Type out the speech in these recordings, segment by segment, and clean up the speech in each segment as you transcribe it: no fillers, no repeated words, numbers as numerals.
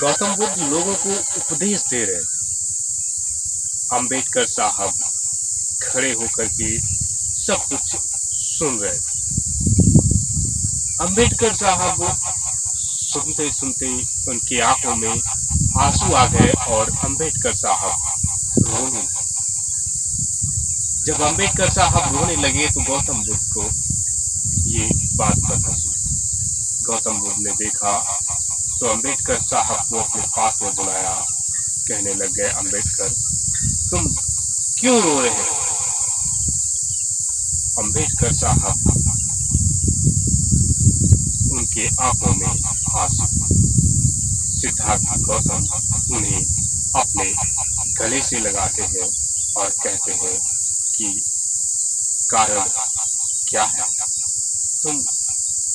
गौतम बुद्ध लोगों को उपदेश दे रहे। अंबेडकर साहब खड़े होकर के सब कुछ सुन रहे। अंबेडकर साहब सुनते सुनते उनकी आंखों में आंसू आ गए और अंबेडकर साहब रोने लगे। जब अंबेडकर साहब रोने लगे तो गौतम बुद्ध को ये बात पता चली। गौतम बुद्ध ने देखा तो अंबेडकर साहब को अपने पास में बुलाया। कहने लग गए, अंबेडकर तुम क्यों रो रहे हो? अंबेडकर साहब उनके आंखों में आंसू। सिद्धार्थ गौतम उन्हें अपने गले से लगाते हैं और कहते हैं कि कारण क्या है? तुम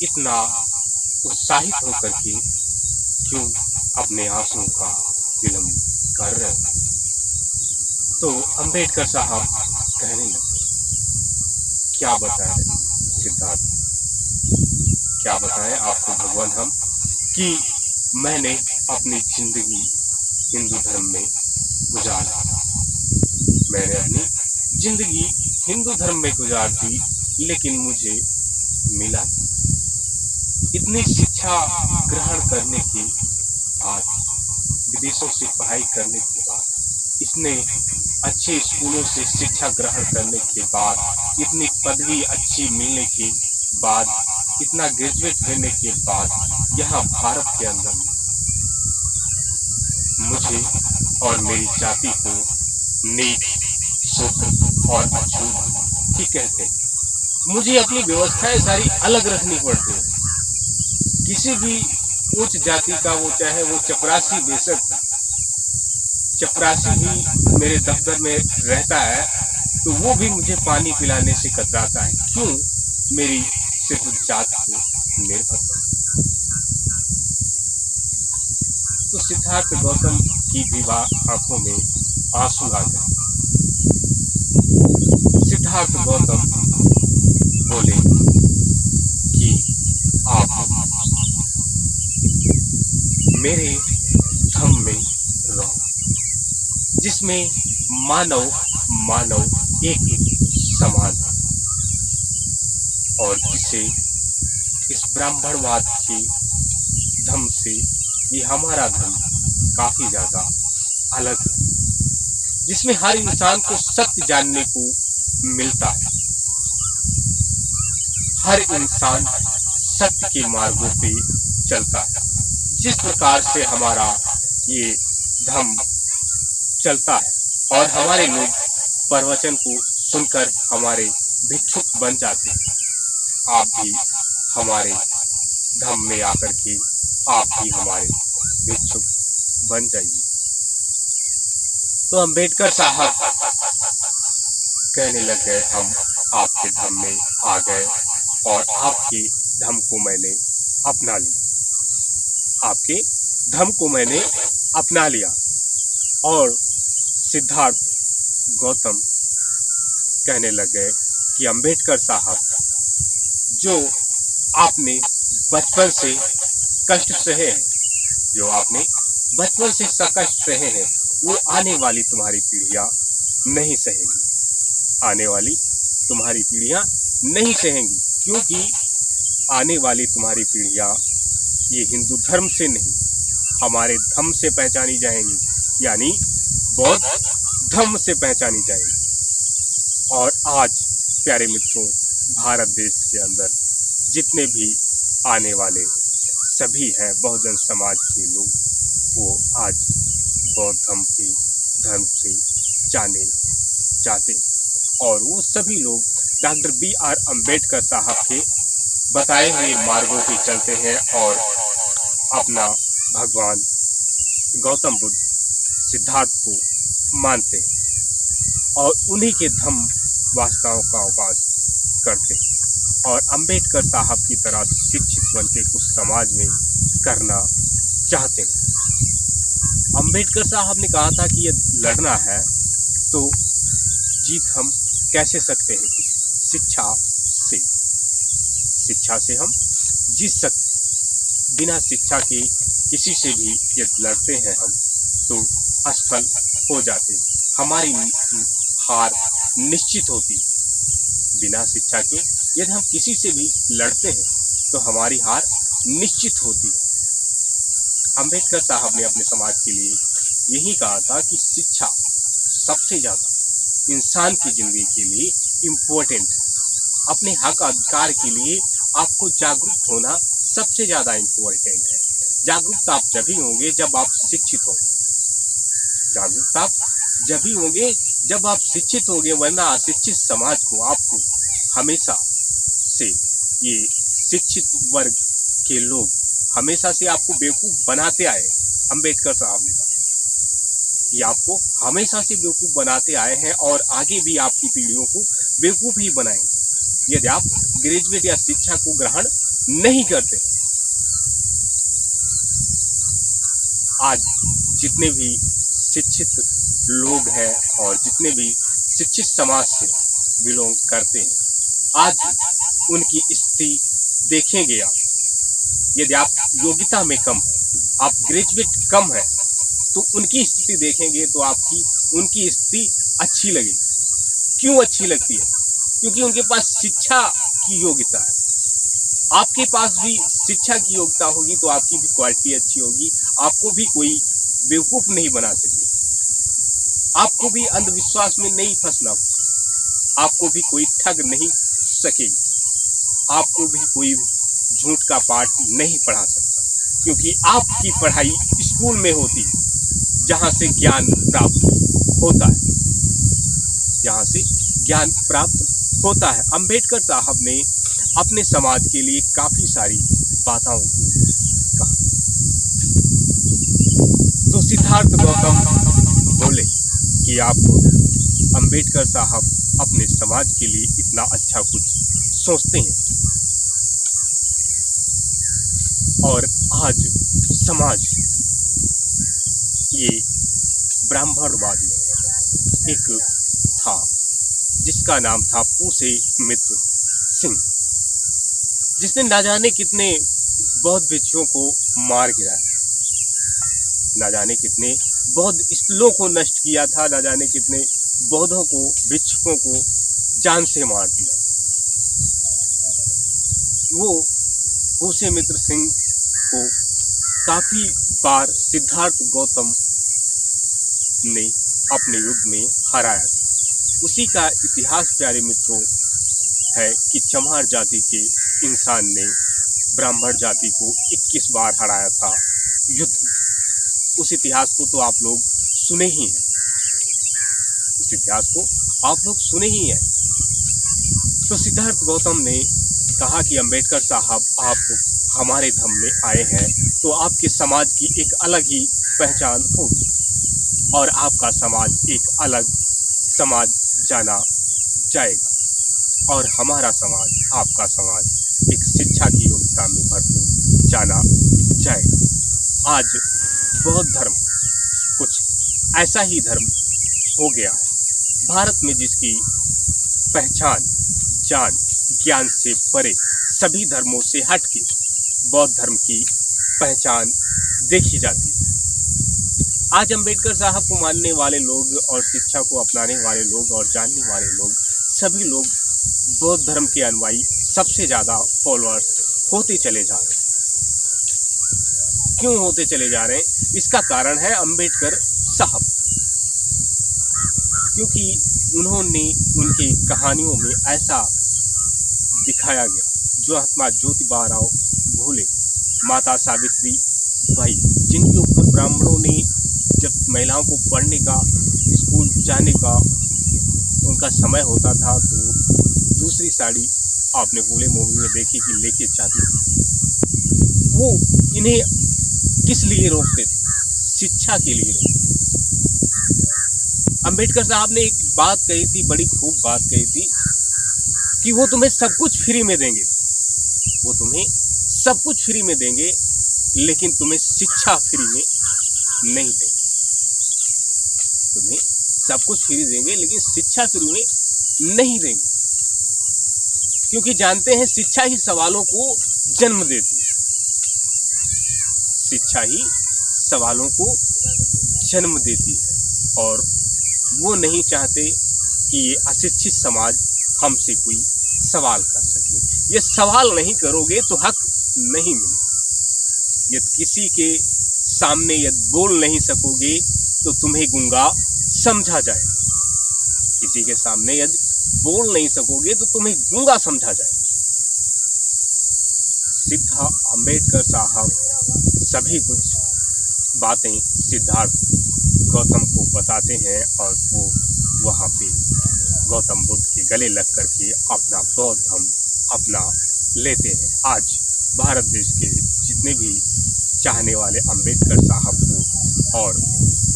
इतना उत्साहित होकर के क्यों अपने आंसुओं का विलंब कर रहे हो? तो अंबेडकर साहब कहने लगे, क्या बताएं सिद्धार्थ, क्या बताएं आपको भगवान हम कि मैंने अपनी जिंदगी हिंदू धर्म में गुजारा। मैंने अपनी जिंदगी हिंदू धर्म में गुजार दी, लेकिन मुझे मिला नहीं। इतनी शिक्षा ग्रहण करने के बाद, विदेशों से पढ़ाई करने के बाद, इसने अच्छे स्कूलों से शिक्षा ग्रहण करने के बाद, इतनी पदवी अच्छी मिलने के बाद, इतना ग्रेजुएट होने के बाद, यहाँ भारत के अंदर मुझे और मेरी जाति को नीच, शूद्र और अछूत ही कहते हैं। मुझे अपनी व्यवस्थाएं सारी अलग रखनी पड़ती है। किसी भी उच्च जाति का वो, चाहे वो चपरासी बेशक, चपरासी भी मेरे दफ्तर में रहता है तो वो भी मुझे पानी पिलाने से कतराता है। क्यों? मेरी सिर्फ जात को निर्भर कर। तो सिद्धार्थ गौतम की भी आंखों में आंसू आ गए। सिद्धार्थ गौतम बोले कि आप मेरे धम्म में रहो, जिसमें मानव एक समान है, और जिसे इस ब्राह्मणवाद के धर्म से ये हमारा धर्म काफी ज्यादा अलग है, जिसमें हर इंसान को सत्य जानने को मिलता है। हर इंसान सत्य के मार्गों पे चलता है। जिस प्रकार से हमारा ये धर्म चलता है और हमारे लोग प्रवचन को सुनकर हमारे भिक्षुक बन जाते हैं, आप भी हमारे धर्म में आकर के आप भी हमारे भिक्षुक बन जाइए। तो अंबेडकर साहब कहने लग गए, हम आपके धर्म में आ गए और आपके धर्म को मैंने अपना लिया। आपके धर्म को मैंने अपना लिया। और सिद्धार्थ गौतम कहने लगे कि अंबेडकर साहब, जो आपने बचपन से कष्ट सहे हैं, जो आपने बचपन से कष्ट सहे हैं, वो आने वाली तुम्हारी पीढ़ियां नहीं सहेंगी। आने वाली तुम्हारी पीढ़ियां नहीं सहेंगी, क्योंकि आने वाली तुम्हारी पीढ़ियां ये हिंदू धर्म से नहीं, हमारे धर्म से पहचानी जाएंगी, यानी बौद्ध धर्म से पहचानी जाएगी। और आज प्यारे मित्रों, भारत देश के अंदर जितने भी आने वाले सभी हैं बहुजन समाज के लोग, वो आज बौद्ध धर्म से जाने जाते हैं। और वो सभी लोग डॉक्टर B.R. अम्बेडकर साहब के बताए हुए मार्गों पे चलते हैं और अपना भगवान गौतम बुद्ध, सिद्धार्थ को मानते हैं और उन्हीं के धम्म वासनाओं का उपास करते हैं और अंबेडकर साहब की तरह शिक्षित बनके कुछ समाज में करना चाहते हैं। अंबेडकर साहब ने कहा था कि ये लड़ना है तो जीत हम कैसे सकते हैं? शिक्षा से हम जीत सकते। बिना शिक्षा के किसी से भी यदि लड़ते हैं हम तो असफल हो जाते हैं, हमारी हार निश्चित होती है। बिना शिक्षा के यदि हम किसी से भी लड़ते हैं तो हमारी हार निश्चित होती है। अंबेडकर साहब ने अपने समाज के लिए यही कहा था कि शिक्षा सबसे ज्यादा इंसान की जिंदगी के लिए इम्पोर्टेंट है। अपने हक अधिकार के लिए आपको जागरूक होना सबसे ज्यादा इम्पोर्टेंट है। जागरूकता आप जब ही होंगे जब आप शिक्षित होंगे। जागरूकता आप जब ही होंगे जब आप शिक्षित होंगे, वरना अशिक्षित समाज को आपको हमेशा से ये शिक्षित वर्ग के लोग हमेशा से आपको बेवकूफ बनाते आए। अंबेडकर साहब ने कहा कि आपको हमेशा से बेवकूफ बनाते आए हैं और आगे भी आपकी पीढ़ियों को बेवकूफ ही बनाएंगे यदि आप ग्रेजुएट या शिक्षा को ग्रहण नहीं करते। आज जितने भी शिक्षित लोग हैं और जितने भी शिक्षित समाज से बिलोंग करते हैं, आज उनकी स्थिति देखेंगे आप। यदि आप योग्यता में कम है, आप ग्रेजुएट कम है, तो उनकी स्थिति देखेंगे तो आपकी उनकी स्थिति अच्छी लगेगी। क्यों अच्छी लगती है? क्योंकि उनके पास शिक्षा की योग्यता है। आपके पास भी शिक्षा की योग्यता होगी तो आपकी भी क्वालिटी अच्छी होगी, आपको भी कोई बेवकूफ नहीं बना सकेगा, आपको भी अंधविश्वास में नहीं फंसना, आपको भी कोई ठग नहीं सकेगा, आपको भी कोई झूठ का पाठ नहीं पढ़ा सकता, क्योंकि आपकी पढ़ाई स्कूल में होती है जहां से ज्ञान प्राप्त होता है, जहां से ज्ञान प्राप्त होता है। अंबेडकर साहब ने अपने समाज के लिए काफी सारी बातों को कहा। तो सिद्धार्थ गौतम बोले कि आपको अंबेडकर साहब अपने समाज के लिए इतना अच्छा कुछ सोचते हैं और आज समाज ये ब्राह्मणवादी एक था जिसका नाम था पूसे मित्र सिंह, जिसने ना जाने कितने बौद्ध भिक्षुओं को मार गिराया, ना जाने कितने बौद्ध स्थलों को नष्ट किया था, ना जाने कितने बौद्धों को भिक्षुकों को जान से मार दिया। वो पूसे मित्र सिंह को काफी बार सिद्धार्थ गौतम ने अपने युद्ध में हराया था। उसी का इतिहास प्यारे मित्रों है कि चमार जाति के इंसान ने ब्राह्मण जाति को 21 बार हराया था युद्ध में। उस इतिहास को तो आप लोग सुने ही हैं, उस इतिहास को आप लोग सुने ही हैं। तो सिद्धार्थ गौतम ने कहा कि अंबेडकर साहब आप हमारे धर्म में आए हैं तो आपके समाज की एक अलग ही पहचान होगी और आपका समाज एक अलग समाज जाना जाएगा और हमारा समाज, आपका समाज एक शिक्षा की योग्यता में भरपूर जाना जाएगा। आज बौद्ध धर्म कुछ ऐसा ही धर्म हो गया है भारत में जिसकी पहचान जान ज्ञान से परे सभी धर्मों से हटके बौद्ध धर्म की पहचान देखी जाती है। आज अंबेडकर साहब को मानने वाले लोग और शिक्षा को अपनाने वाले लोग और जानने वाले लोग सभी लोग बौद्ध धर्म के अनुयायी सबसे ज्यादा फॉलोअर्स होते चले जा रहे हैं। क्यों होते चले जा रहे हैं? इसका कारण है अंबेडकर साहब, क्योंकि उन्होंने उनकी कहानियों में ऐसा दिखाया गया जो महात्मा ज्योतिबा फुले, माता सावित्री बाई, जिनके ऊपर ब्राह्मणों ने जब महिलाओं को पढ़ने का, स्कूल जाने का उनका समय होता था तो दूसरी साड़ी आपने फुले मूवी में देखी कि लेके जाती थी। वो इन्हें किस लिए रोकते थे? शिक्षा के लिए रोकते थे। अंबेडकर साहब ने एक बात कही थी, बड़ी खूब बात कही थी कि वो तुम्हें सब कुछ फ्री में देंगे, वो तुम्हें सब कुछ फ्री में देंगे लेकिन तुम्हें शिक्षा फ्री में नहीं देंगे। तुम्हें सब कुछ फ्री देंगे लेकिन शिक्षा फ्री में नहीं देंगे, क्योंकि जानते हैं शिक्षा ही सवालों को जन्म देती है। शिक्षा ही सवालों को जन्म देती है और वो नहीं चाहते कि ये अशिक्षित समाज हमसे कोई सवाल कर सके। ये सवाल नहीं करोगे तो हक नहीं मिलेगा। यदि किसी के सामने यदि बोल नहीं सकोगे तो तुम्हें गूंगा समझा जाएगा। किसी के सामने यदि बोल नहीं सकोगे तो तुम्हें गूंगा समझा जाएगा। सिद्धार्थ अंबेडकर साहब सभी कुछ बातें सिद्धार्थ गौतम को बताते हैं और वो वहाँ पे गौतम बुद्ध के गले लग करके अपना बौद्ध धर्म अपना लेते हैं। आज भारत देश के जितने भी चाहने वाले अंबेडकर साहब को और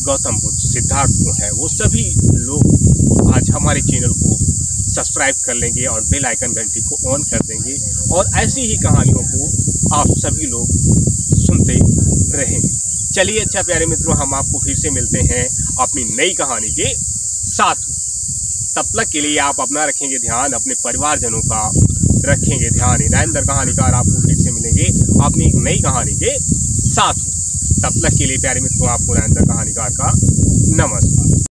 गौतम बुद्ध सिद्धार्थ को है, वो सभी लोग आज हमारे चैनल को सब्सक्राइब कर लेंगे और बेल आइकन घंटी को ऑन कर देंगे और ऐसी ही कहानियों को आप सभी लोग सुनते रहेंगे। चलिए अच्छा प्यारे मित्रों, हम आपको फिर से मिलते हैं अपनी नई कहानी के साथ। तब तक के लिए आप अपना रखेंगे ध्यान, अपने परिवारजनों का रखेंगे ध्यान। नरेंद्र कहानीकार आपको फिर से मिलेंगे अपनी एक नई कहानी के साथ। तब तक के लिए प्यारे मित्रों, आपको नरेंद्र कहानीकार का नमस्कार।